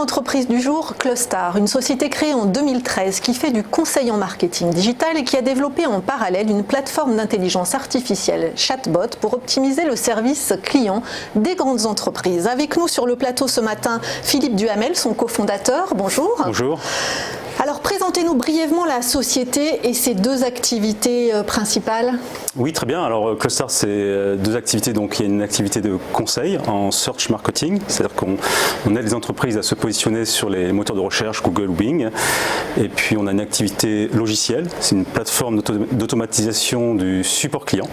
entreprise du jour, Clostar, une société créée en 2013 qui fait du conseil en marketing digital et qui a développé en parallèle une plateforme d'intelligence artificielle chatbot pour optimiser le service client des grandes entreprises. Avec nous sur le plateau ce matin, Philippe Duhamel, son cofondateur. Bonjour. Bonjour. Alors, présentez-nous brièvement la société et ses deux activités principales. Oui, très bien. Alors, Clostar, c'est deux activités. Donc, il y a une activité de conseil en search marketing, c'est-à-dire qu'on aide les entreprises à se positionner sur les moteurs de recherche Google ou Bing. Et puis, on a une activité logicielle. C'est une plateforme d'automatisation du support client.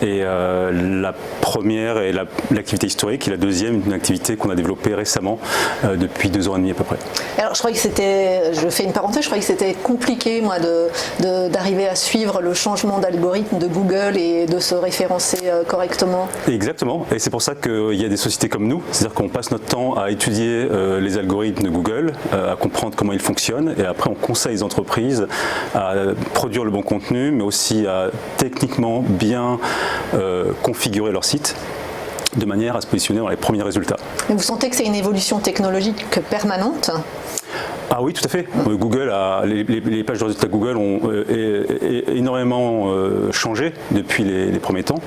Et la première est l'activité historique et la deuxième, une activité qu'on a développée récemment depuis 2 ans et demi à peu près. Alors je croyais que c'était, je fais une parenthèse, je croyais que c'était compliqué moi d'arriver à suivre le changement d'algorithme de Google et de se référencer correctement. Exactement, et c'est pour ça qu'il y a des sociétés comme nous, c'est-à-dire qu'on passe notre temps à étudier les algorithmes de Google, à comprendre comment ils fonctionnent, et après on conseille les entreprises à produire le bon contenu, mais aussi à techniquement bien configurer leur site de manière à se positionner dans les premiers résultats. Et vous sentez que c'est une évolution technologique permanente ? Ah oui, tout à fait. Google les pages de résultats Google ont énormément changé depuis les premiers temps.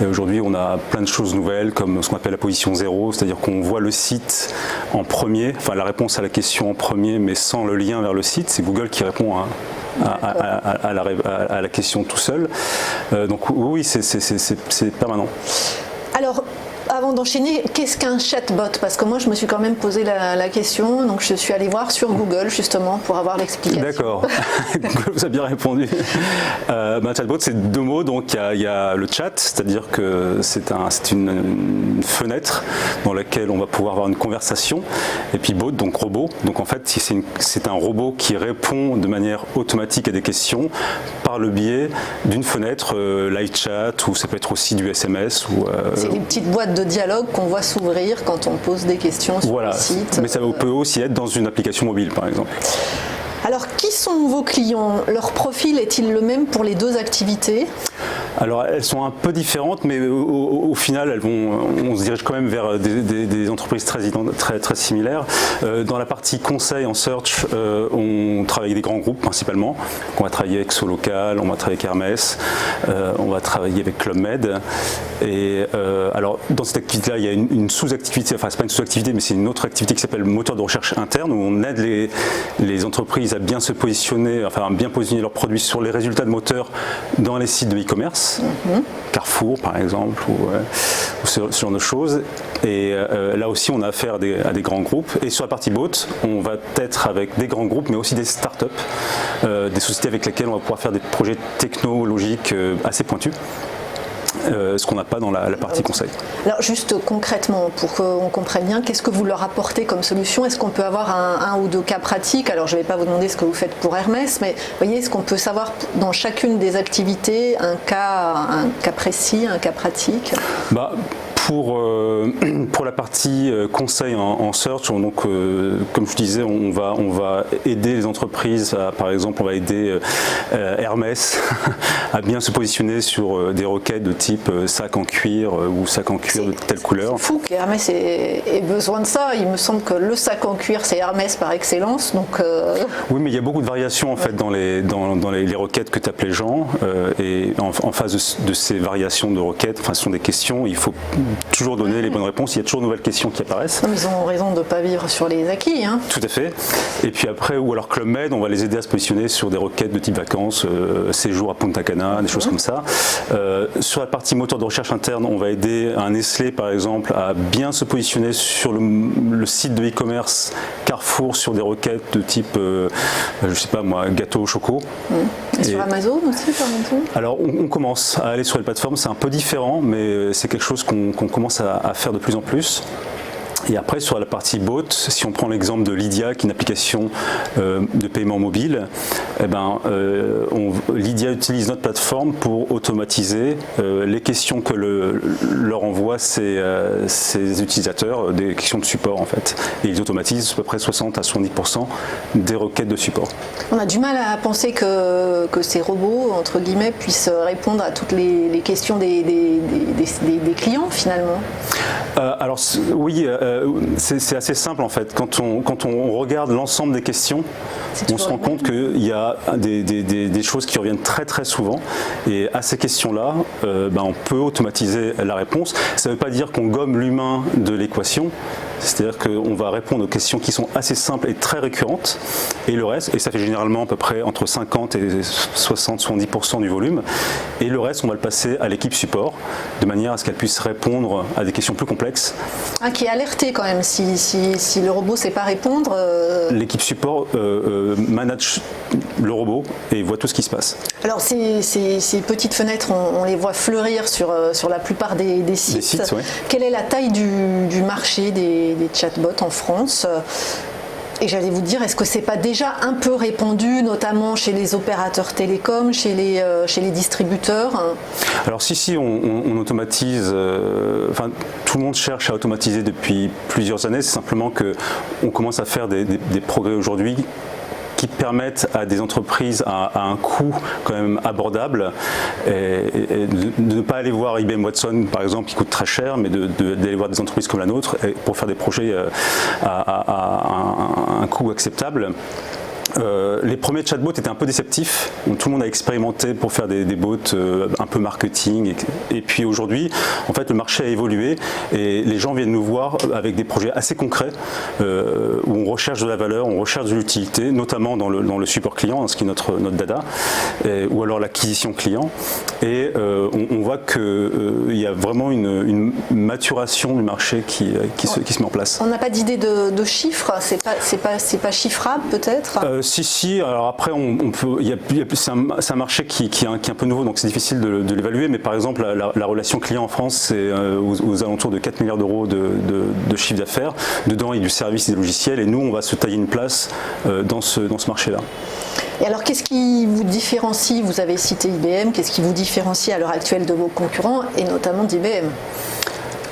Et aujourd'hui, on a plein de choses nouvelles, comme ce qu'on appelle la position 0, c'est-à-dire qu'on voit le site en premier, enfin la réponse à la question en premier, mais sans le lien vers le site. C'est Google qui répond à la question tout seul. Donc oui, c'est permanent. Alors, avant d'enchaîner, qu'est-ce qu'un chatbot? Parce que moi, je me suis quand même posé la question, donc je suis allée voir sur Google justement pour avoir l'explication. D'accord, Google vous a bien répondu. Un chatbot, c'est 2 mots, donc il y a le chat, c'est-à-dire que c'est une fenêtre dans laquelle on va pouvoir avoir une conversation, et puis bot, donc robot. Donc en fait, c'est un robot qui répond de manière automatique à des questions par le biais d'une fenêtre live chat, ou ça peut être aussi du SMS. C'est des petites boîtes de dialogue qu'on voit s'ouvrir quand on pose des questions sur le site. Mais ça peut aussi être dans une application mobile, par exemple. Alors, qui sont vos clients? Leur profil est-il le même pour les deux activités? Alors, elles sont un peu différentes, mais au final, on se dirige quand même vers des entreprises très similaires. Dans la partie conseil en search, on travaille avec des grands groupes principalement. On va travailler avec Solocal, on va travailler avec Hermès, on va travailler avec Club Med. Et alors, dans cette activité-là, il y a une sous-activité, enfin, c'est pas une sous-activité, mais c'est une autre activité qui s'appelle moteur de recherche interne, où on aide les entreprises à bien se positionner, enfin, à bien positionner leurs produits sur les résultats de moteurs dans les sites de e-commerce. Carrefour par exemple, ou ce genre de choses. Et là aussi on a affaire à des grands groupes. Et sur la partie bot, on va être avec des grands groupes, mais aussi des startups, des sociétés avec lesquelles on va pouvoir faire des projets technologiques assez pointus. Ce qu'on n'a pas dans la partie conseil. Alors juste concrètement, pour qu'on comprenne bien, qu'est-ce que vous leur apportez comme solution? Est-ce qu'on peut avoir un ou deux cas pratiques? Alors je ne vais pas vous demander ce que vous faites pour Hermès, mais voyez, est-ce qu'on peut savoir dans chacune des activités un cas précis, un cas pratique? Pour la partie conseil en search, donc, comme je disais, on va aider les entreprises, par exemple, on va aider Hermès à bien se positionner sur des requêtes de type sac en cuir ou sac en cuir de telle couleur. C'est fou qu'Hermès ait besoin de ça. Il me semble que le sac en cuir, c'est Hermès par excellence. Donc, Oui, mais il y a beaucoup de variations en fait dans les requêtes que tapent les gens. Et en face de ces variations de requêtes, enfin, ce sont des questions, il faut toujours donner les bonnes réponses, il y a toujours de nouvelles questions qui apparaissent. Non, mais ils ont raison de ne pas vivre sur les acquis. Hein. Tout à fait. Et puis après, ou alors Club Med, on va les aider à se positionner sur des requêtes de type vacances, séjour à Punta Cana, des choses comme ça. Sur la partie moteur de recherche interne, on va aider un Nestlé par exemple à bien se positionner sur le site de e-commerce Carrefour sur des requêtes de type, je sais pas moi, gâteau au choco. Et sur Amazon aussi par exemple? Alors on commence à aller sur les plateformes, c'est un peu différent, mais c'est quelque chose qu'on commence à faire de plus en plus. Et après, sur la partie bot, si on prend l'exemple de Lydia, qui est une application de paiement mobile, Lydia utilise notre plateforme pour automatiser les questions que leur envoient ses utilisateurs, des questions de support en fait. Et ils automatisent à peu près 60 à 70% des requêtes de support. On a du mal à penser que ces robots, entre guillemets, puissent répondre à toutes les questions des clients finalement. Alors oui, c'est assez simple en fait. Quand on regarde l'ensemble des questions, on se rend compte qu'il y a des choses qui reviennent très très souvent. Et à ces questions-là, on peut automatiser la réponse. Ça ne veut pas dire qu'on gomme l'humain de l'équation. C'est-à-dire qu'on va répondre aux questions qui sont assez simples et très récurrentes. Et le reste, et ça fait généralement à peu près entre 50 et 60-70% du volume. Et le reste, on va le passer à l'équipe support, de manière à ce qu'elle puisse répondre à des questions plus complexes. Ah, qui est alerté quand même, si le robot ne sait pas répondre. L'équipe support manage le robot et voit tout ce qui se passe. Alors ces petites fenêtres, on les voit fleurir sur la plupart des sites. Ouais. Quelle est la taille du marché des chatbots en France ? Et j'allais vous dire, est-ce que c'est pas déjà un peu répandu, notamment chez les opérateurs télécoms, chez les distributeurs ? Alors si, on automatise, tout le monde cherche à automatiser depuis plusieurs années, c'est simplement qu'on commence à faire des progrès aujourd'hui qui permettent à des entreprises à un coût quand même abordable et de ne pas aller voir IBM Watson par exemple qui coûte très cher, mais d'aller voir des entreprises comme la nôtre pour faire des projets à un coût acceptable. Les premiers chatbots étaient un peu déceptifs, donc tout le monde a expérimenté pour faire des bots un peu marketing et puis aujourd'hui en fait le marché a évolué et les gens viennent nous voir avec des projets assez concrets où on recherche de la valeur, on recherche de l'utilité, notamment dans le support client, ce qui est notre dada, ou alors l'acquisition client, et on voit qu'il y a vraiment une maturation du marché qui se met en place. On n'a pas d'idée de chiffres, c'est pas chiffrable peut-être? Si, alors après c'est un marché qui est un peu nouveau, donc c'est difficile de l'évaluer, mais par exemple la relation client en France c'est aux alentours de 4 milliards d'euros de chiffre d'affaires. Dedans il y a du service et des logiciels et nous on va se tailler une place dans ce marché-là. Et alors qu'est-ce qui vous différencie, vous avez cité IBM, qu'est-ce qui vous différencie à l'heure actuelle de vos concurrents et notamment d'IBM?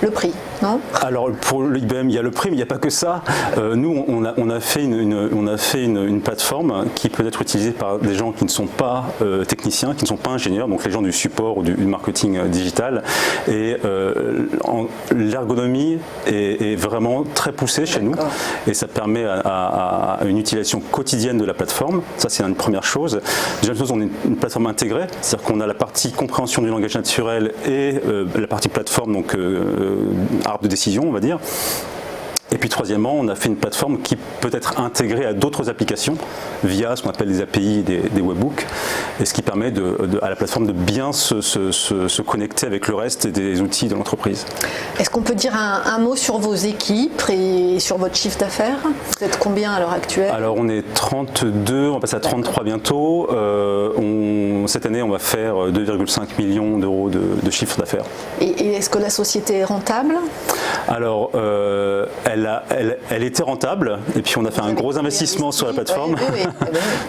Le prix, non? Alors pour l'IBM, il y a le prix, mais il n'y a pas que ça. Nous, on a fait une plateforme qui peut être utilisée par des gens qui ne sont pas techniciens, qui ne sont pas ingénieurs, donc les gens du support ou du marketing digital. Et l'ergonomie est vraiment très poussée chez nous, et ça permet à une utilisation quotidienne de la plateforme. Ça, c'est une première chose. Deuxième chose, on est une plateforme intégrée, c'est-à-dire qu'on a la partie compréhension du langage naturel et la partie plateforme, donc arbre de décision, on va dire. Et puis troisièmement, on a fait une plateforme qui peut être intégrée à d'autres applications via ce qu'on appelle des API, des webhooks, et ce qui permet à la plateforme de bien se connecter avec le reste des outils de l'entreprise. Est-ce qu'on peut dire un mot sur vos équipes et sur votre chiffre d'affaires? Vous êtes combien à l'heure actuelle? Alors on est 32, on va passer à 33 bientôt. Cette année, on va faire 2,5 millions d'euros de chiffre d'affaires. Et est-ce que la société est rentable? Alors, elle était rentable, et puis on a fait un gros investissement sur la plateforme. Oui.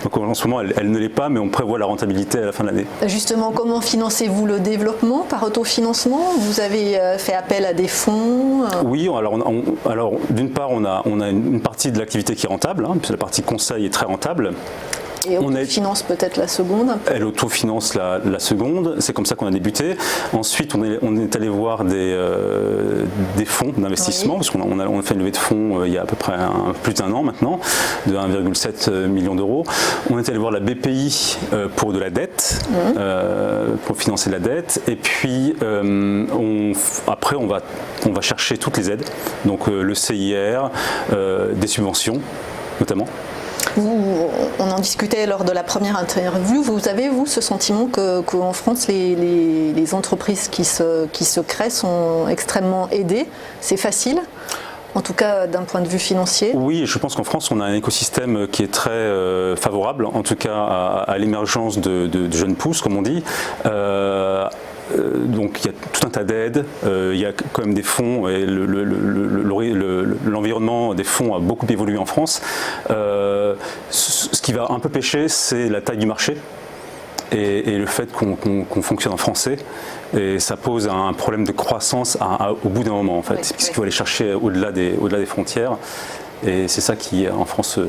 Donc en ce moment, elle ne l'est pas, mais on prévoit la rentabilité à la fin de l'année. Justement, comment financez-vous le développement? Par autofinancement? Vous avez fait appel à des fonds? Oui, alors d'une part, on a une partie de l'activité qui est rentable, puisque la partie conseil est très rentable. Et autofinance peut-être la seconde un peu. Elle autofinance la seconde, c'est comme ça qu'on a débuté. Ensuite, on est allé voir des fonds d'investissement, parce qu'on a fait une levée de fonds il y a à peu près plus d'1 an maintenant, de 1,7 million d'euros. On est allé voir la BPI pour de la dette, pour financer la dette. Et puis, après, on va chercher toutes les aides, donc le CIR, des subventions notamment. On en discutait lors de la première interview. Vous avez, ce sentiment qu'en France, les entreprises qui se créent sont extrêmement aidées? C'est facile? En tout cas d'un point de vue financier? Oui, je pense qu'en France on a un écosystème qui est très favorable, en tout cas à l'émergence de jeunes pousses, comme on dit. donc il y a tout un tas d'aides, il y a quand même des fonds et l'environnement des fonds a beaucoup évolué en France. Ce qui va un peu pêcher, c'est la taille du marché et le fait qu'on fonctionne en français. Et ça pose un problème de croissance au bout d'un moment en fait, puisqu'il faut aller chercher au-delà des frontières. Et c'est ça qui, en France,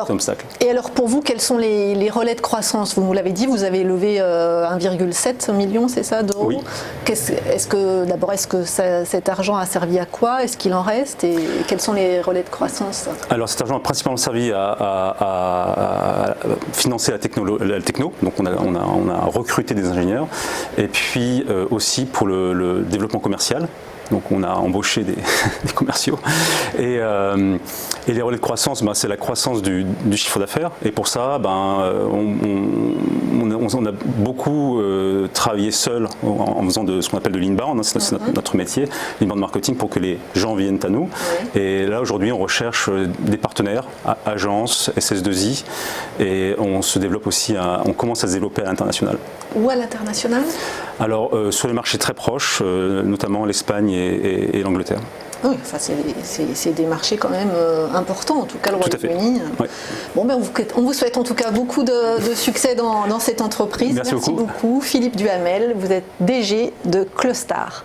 obstacle. Et alors pour vous, quels sont les relais de croissance? Vous nous l'avez dit, vous avez levé 1,7 million, c'est ça, d'euros? Oui. Est-ce que cet argent a servi à quoi? Est-ce qu'il en reste? Et quels sont les relais de croissance? Alors cet argent a principalement servi à financer la techno. Donc on a recruté des ingénieurs. Et puis aussi pour le développement commercial. Donc on a embauché des commerciaux. Et les relais de croissance, c'est la croissance du chiffre d'affaires. Et pour ça, on a beaucoup travaillé seul en faisant ce qu'on appelle de l'inbound, c'est notre métier, l'inbound marketing, pour que les gens viennent à nous. Oui. Et là aujourd'hui, on recherche des partenaires, agences, SS2I, et on se développe aussi, on commence à se développer à l'international. Où à l'international? Alors sur les marchés très proches, notamment l'Espagne et l'Angleterre. Oui, ça c'est des marchés quand même importants, en tout cas le Royaume-Uni. Ouais. Bon, on vous souhaite en tout cas beaucoup de succès dans cette entreprise. Merci beaucoup. Philippe Duhamel, vous êtes DG de Clostar.